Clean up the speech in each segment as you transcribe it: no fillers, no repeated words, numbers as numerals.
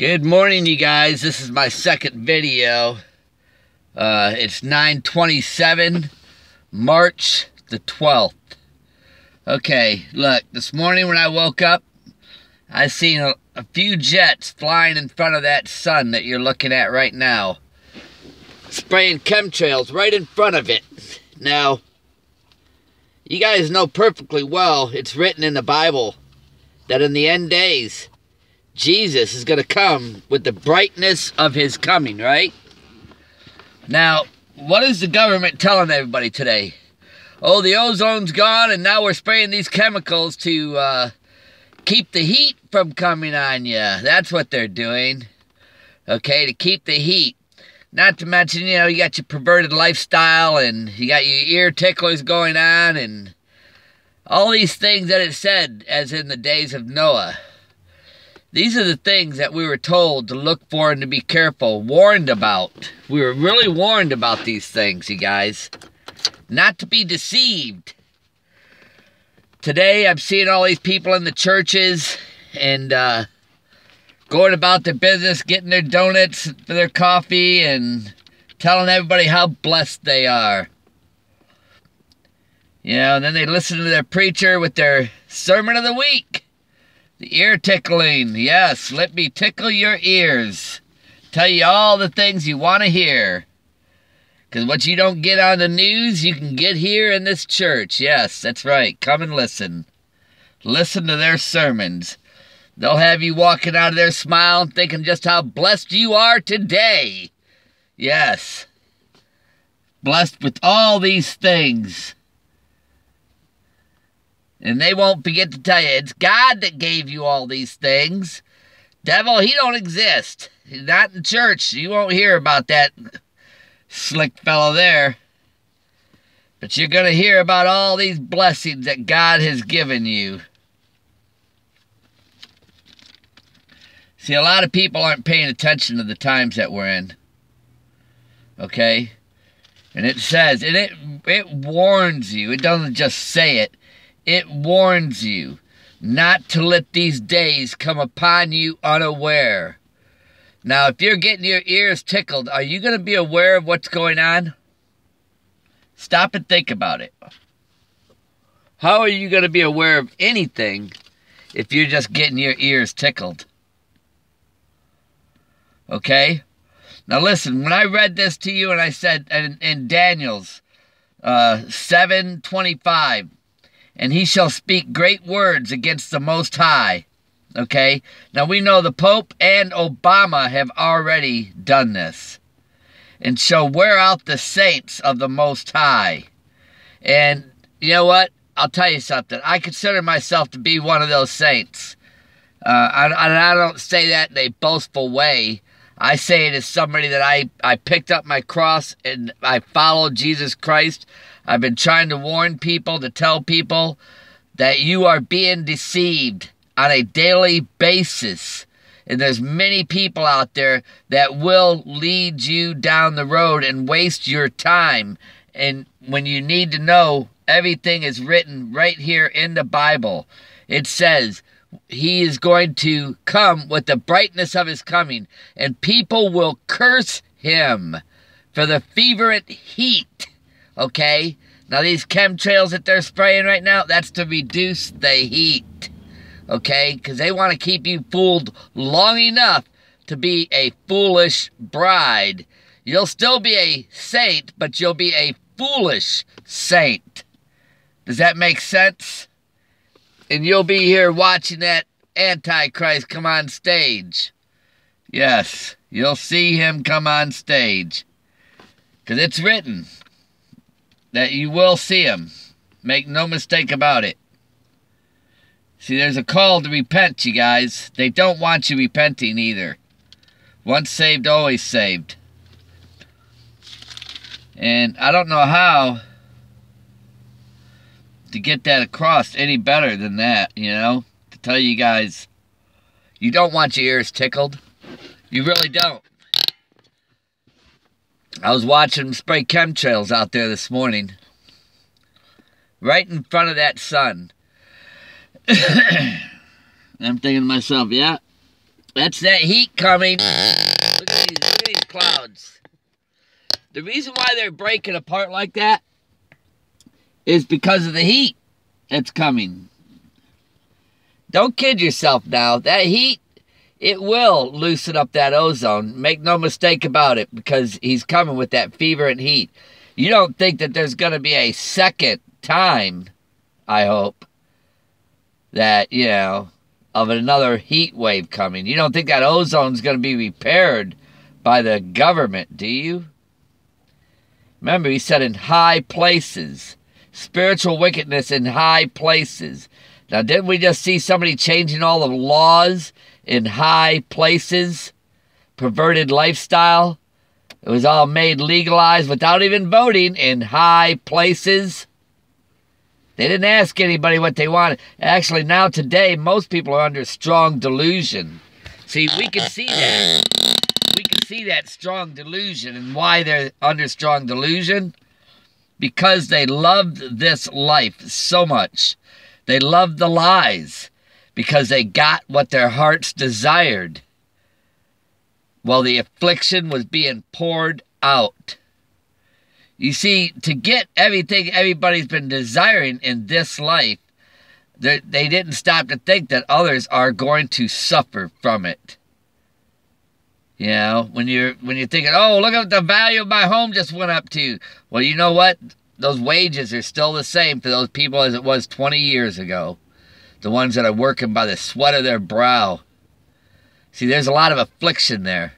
Good morning, you guys. This is my second video. It's 9/27, March the 12th. Okay, look, this morning when I woke up, I seen a few jets flying in front of that sun that you're looking at right now. Spraying chemtrails right in front of it. Now, you guys know perfectly well, it's written in the Bible that in the end days, Jesus is going to come with the brightness of his coming, right? Now, what is the government telling everybody today? Oh, the ozone's gone and now we're spraying these chemicals to keep the heat from coming on you. That's what they're doing. Okay, to keep the heat. Not to mention, you know, you got your perverted lifestyle and you got your ear ticklers going on and all these things that it said as in the days of Noah. These are the things that we were told to look for and to be careful, warned about. We were really warned about these things, you guys. Not to be deceived. Today, I'm seeing all these people in the churches and going about their business, getting their donuts for their coffee and telling everybody how blessed they are. You know, and then they listen to their preacher with their sermon of the week. The ear tickling. Yes, let me tickle your ears. Tell you all the things you want to hear. Because what you don't get on the news, you can get here in this church. Yes, that's right. Come and listen. Listen to their sermons. They'll have you walking out of there smiling, thinking just how blessed you are today. Yes. Blessed with all these things. And they won't forget to tell you, it's God that gave you all these things. Devil, he don't exist. He's not in church. You won't hear about that slick fellow there. But you're going to hear about all these blessings that God has given you. See, a lot of people aren't paying attention to the times that we're in. Okay? And it says, and it warns you. It doesn't just say it. It warns you not to let these days come upon you unaware. Now, if you're getting your ears tickled, are you going to be aware of what's going on? Stop and think about it. How are you going to be aware of anything if you're just getting your ears tickled? Okay? Now listen, when I read this to you and I said in Daniel's 7:25, and he shall speak great words against the Most High. Okay? Now we know the Pope and Obama have already done this. And shall wear out the saints of the Most High. And you know what? I'll tell you something. I consider myself to be one of those saints. I don't say that in a boastful way. I say it as somebody that I picked up my cross and I followed Jesus Christ. I've been trying to warn people, to tell people that you are being deceived on a daily basis. And there's many people out there that will lead you down the road and waste your time. And when you need to know, everything is written right here in the Bible. It says, he is going to come with the brightness of his coming, and people will curse him for the fervent heat. Okay? Now these chemtrails that they're spraying right now, that's to reduce the heat. Okay? Because they want to keep you fooled long enough to be a foolish bride. You'll still be a saint, but you'll be a foolish saint. Does that make sense? And you'll be here watching that Antichrist come on stage. Yes, you'll see him come on stage. Because it's written that you will see him. Make no mistake about it. See, there's a call to repent, you guys. They don't want you repenting either. Once saved, always saved. And I don't know how to get that across any better than that, you know? To tell you guys, you don't want your ears tickled. You really don't. I was watching them spray chemtrails out there this morning. Right in front of that sun. I'm thinking to myself, yeah, That's that heat coming. Look at these clouds. The reason why they're breaking apart like that is because of the heat that's coming. Don't kid yourself now. That heat, it will loosen up that ozone. Make no mistake about it, because he's coming with that fever and heat. You don't think that there's going to be a second time, I hope, that, you know, of another heat wave coming. You don't think that ozone's going to be repaired by the government, do you? Remember, he said in high places. Spiritual wickedness in high places. Now, didn't we just see somebody changing all the laws in high places? Perverted lifestyle. It was all made legalized without even voting in high places. They didn't ask anybody what they wanted. Actually, now today, most people are under strong delusion. See, we can see that. We can see that strong delusion. And why they're under strong delusion? Because they loved this life so much. They loved the lies. Because they got what their hearts desired. While the affliction was being poured out. You see, to get everything everybody's been desiring in this life, they didn't stop to think that others are going to suffer from it. You know, when you're thinking, oh, look at the value of my home just went up to. Well, you know what? Those wages are still the same for those people as it was 20 years ago. The ones that are working by the sweat of their brow. See, there's a lot of affliction there.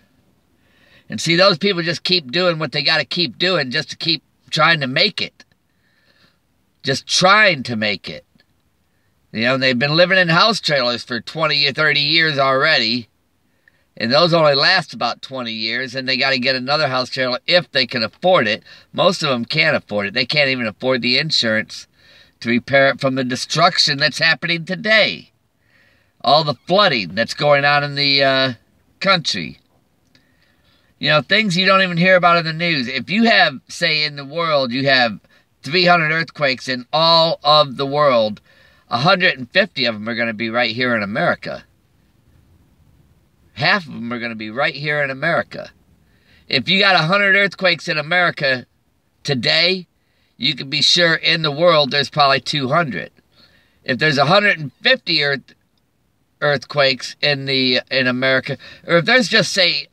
And see, those people just keep doing what they got to keep doing just to keep trying to make it. Just trying to make it. You know, they've been living in house trailers for 20 or 30 years already. And those only last about 20 years. And they got to get another house trailer if they can afford it. Most of them can't afford it. They can't even afford the insurance to repair it from the destruction that's happening today. All the flooding that's going on in the country. You know, things you don't even hear about in the news. If you have, say, in the world, you have 300 earthquakes in all of the world, 150 of them are going to be right here in America. Half of them are going to be right here in America. If you got 100 earthquakes in America today, you can be sure in the world there's probably 200. If there's 150 earthquakes in America, or if there's just, say,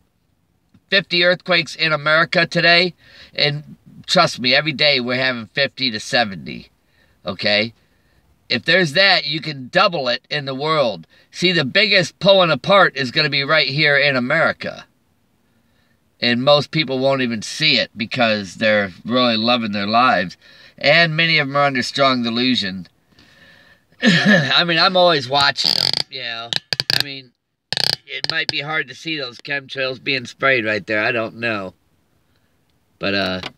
50 earthquakes in America today, and trust me, every day we're having 50 to 70, okay? If there's that, you can double it in the world. See, the biggest pulling apart is going to be right here in America. And most people won't even see it because they're really loving their lives. And many of them are under strong delusion. I mean, I'm always watching them, you know. I mean, it might be hard to see those chemtrails being sprayed right there. I don't know. But,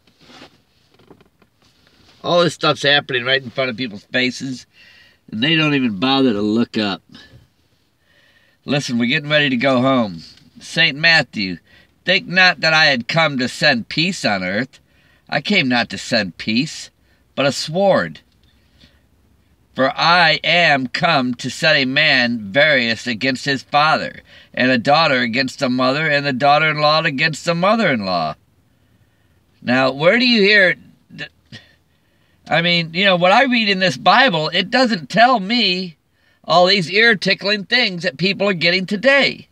all this stuff's happening right in front of people's faces. And they don't even bother to look up. Listen, we're getting ready to go home. St. Matthew, think not that I had come to send peace on earth. I came not to send peace, but a sword. For I am come to set a man various against his father, and a daughter against the mother, and the daughter-in-law against the mother-in-law. Now, where do you hear... I mean, you know, what I read in this Bible, it doesn't tell me all these ear-tickling things that people are getting today.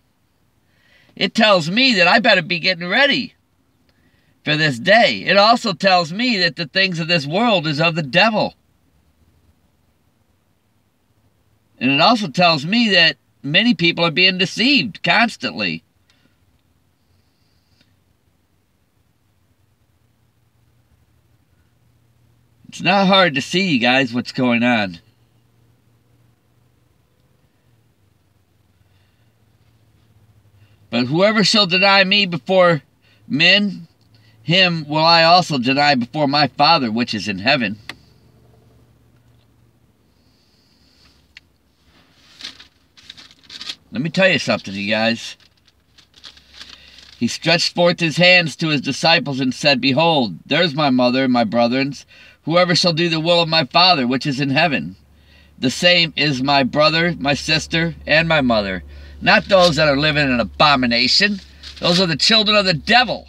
It tells me that I better be getting ready for this day. It also tells me that the things of this world is of the devil. And it also tells me that many people are being deceived constantly. It's not hard to see, you guys, what's going on. But whoever shall deny me before men, him will I also deny before my Father which is in heaven. Let me tell you something, you guys. He stretched forth his hands to his disciples and said, Behold, there's my mother and my brethren. Whoever shall do the will of my Father which is in heaven, the same is my brother, my sister, and my mother. Not those that are living in abomination. Those are the children of the devil.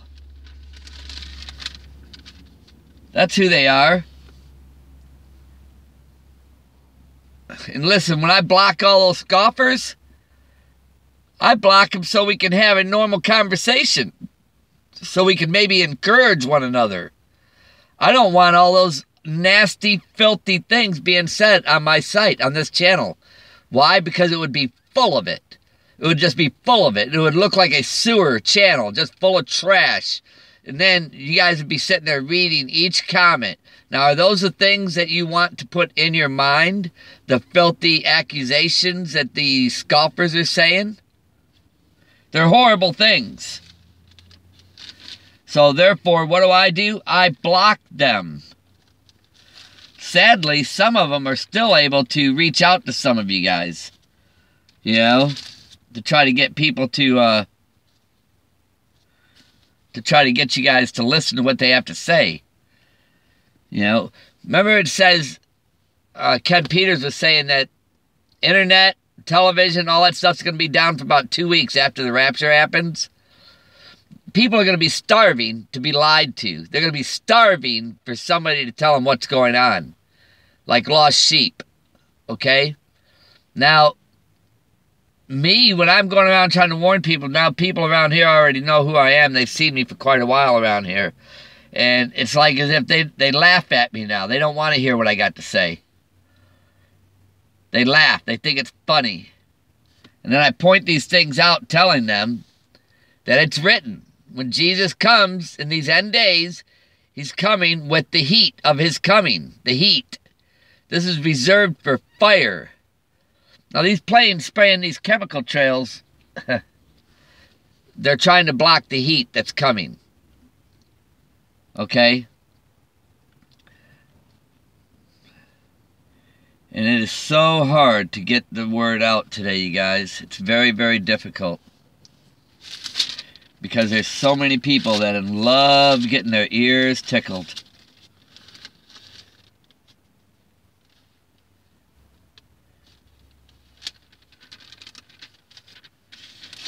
That's who they are. And listen, when I block all those scoffers, I block them so we can have a normal conversation. So we can maybe encourage one another. I don't want all those nasty, filthy things being said on my site, on this channel. Why? Because it would be full of it. It would just be full of it. It would look like a sewer channel, just full of trash. And then you guys would be sitting there reading each comment. Now, are those the things that you want to put in your mind? The filthy accusations that the scoffers are saying? They're horrible things. So, therefore, what do? I block them. Sadly, some of them are still able to reach out to some of you guys. You know? To try to get people to try to get you guys to listen to what they have to say. You know, remember it says, Ken Peters was saying that internet, television, all that stuff's going to be down for about 2 weeks after the rapture happens. People are going to be starving to be lied to. They're going to be starving for somebody to tell them what's going on. Like lost sheep. Okay? Now, me, when I'm going around trying to warn people, now people around here already know who I am. They've seen me for quite a while around here. And it's like as if they laugh at me now. They don't want to hear what I got to say. They laugh. They think it's funny. And then I point these things out telling them that it's written. When Jesus comes in these end days, he's coming with the heat of his coming. The heat. This is reserved for fire. Now these planes spraying these chemical trails, they're trying to block the heat that's coming. Okay? And it is so hard to get the word out today, you guys. It's very, very difficult. Because there's so many people that love getting their ears tickled.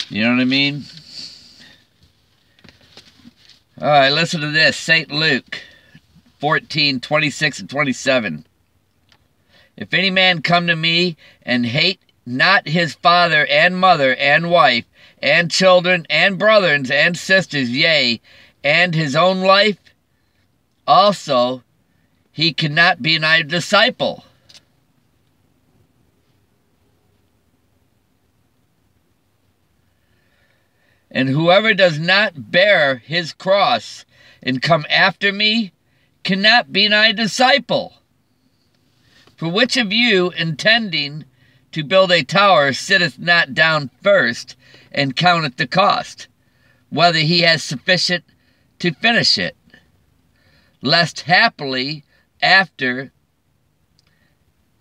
You know what I mean? Alright, listen to this. St. Luke 14, 26 and 27. If any man come to me and hate not his father and mother and wife and children and brothers and sisters, yea, and his own life, also he cannot be my disciple. And whoever does not bear his cross and come after me cannot be my disciple. For which of you, intending to build a tower, sitteth not down first and counteth the cost, whether he has sufficient to finish it, lest happily after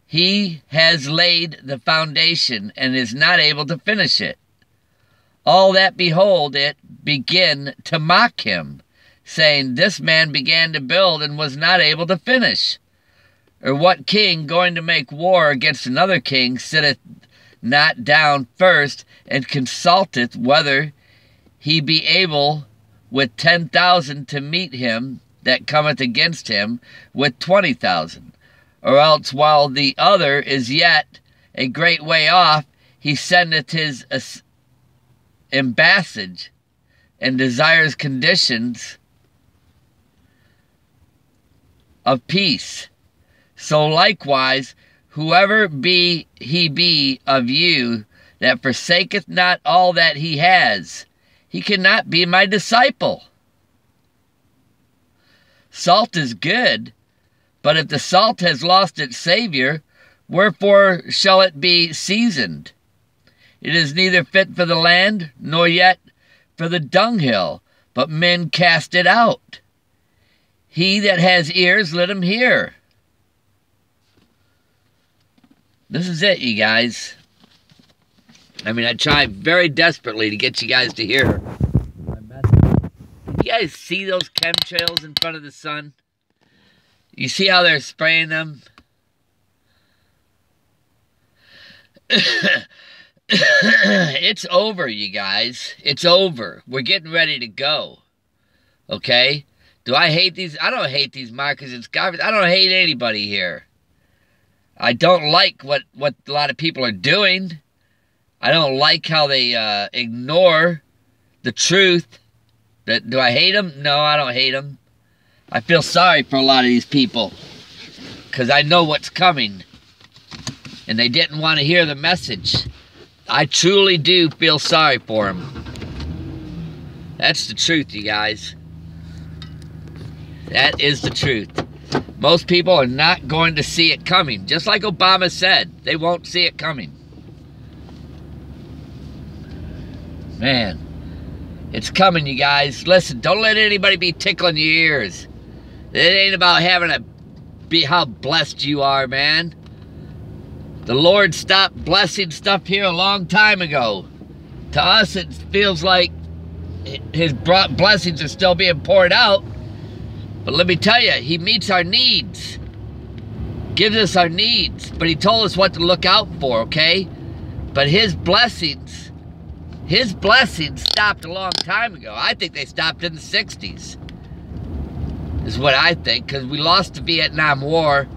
he has laid the foundation and is not able to finish it, all that behold it begin to mock him, saying, this man began to build and was not able to finish. Or what king going to make war against another king sitteth not down first and consulteth whether he be able with 10,000 to meet him that cometh against him with 20,000? Or else while the other is yet a great way off, he sendeth his embassage and desires conditions of peace. So likewise, whoever he be of you that forsaketh not all that he has, he cannot be my disciple. Salt is good, but if the salt has lost its savor, wherefore shall it be seasoned? It is neither fit for the land, nor yet for the dunghill, but men cast it out. He that has ears, let him hear. This is it, you guys. I mean, I try very desperately to get you guys to hear my message. Can you guys see those chemtrails in front of the sun? You see how they're spraying them? It's over, you guys. It's over. We're getting ready to go. Okay? Do I hate these? I don't hate these markets and scoffers. I don't hate anybody here. I don't like what a lot of people are doing. I don't like how they ignore the truth. Do I hate them? No, I don't hate them. I feel sorry for a lot of these people because I know what's coming. And they didn't want to hear the message. I truly do feel sorry for them. That's the truth, you guys. That is the truth. Most people are not going to see it coming. Just like Obama said, they won't see it coming. Man, it's coming, you guys. Listen, don't let anybody be tickling your ears. It ain't about having to be how blessed you are, man. The Lord stopped blessing stuff here a long time ago. To us, it feels like His blessings are still being poured out. But let me tell you, He meets our needs. Gives us our needs. But He told us what to look out for, okay? But His blessings stopped a long time ago. I think they stopped in the 60s. Is what I think, because we lost the Vietnam War.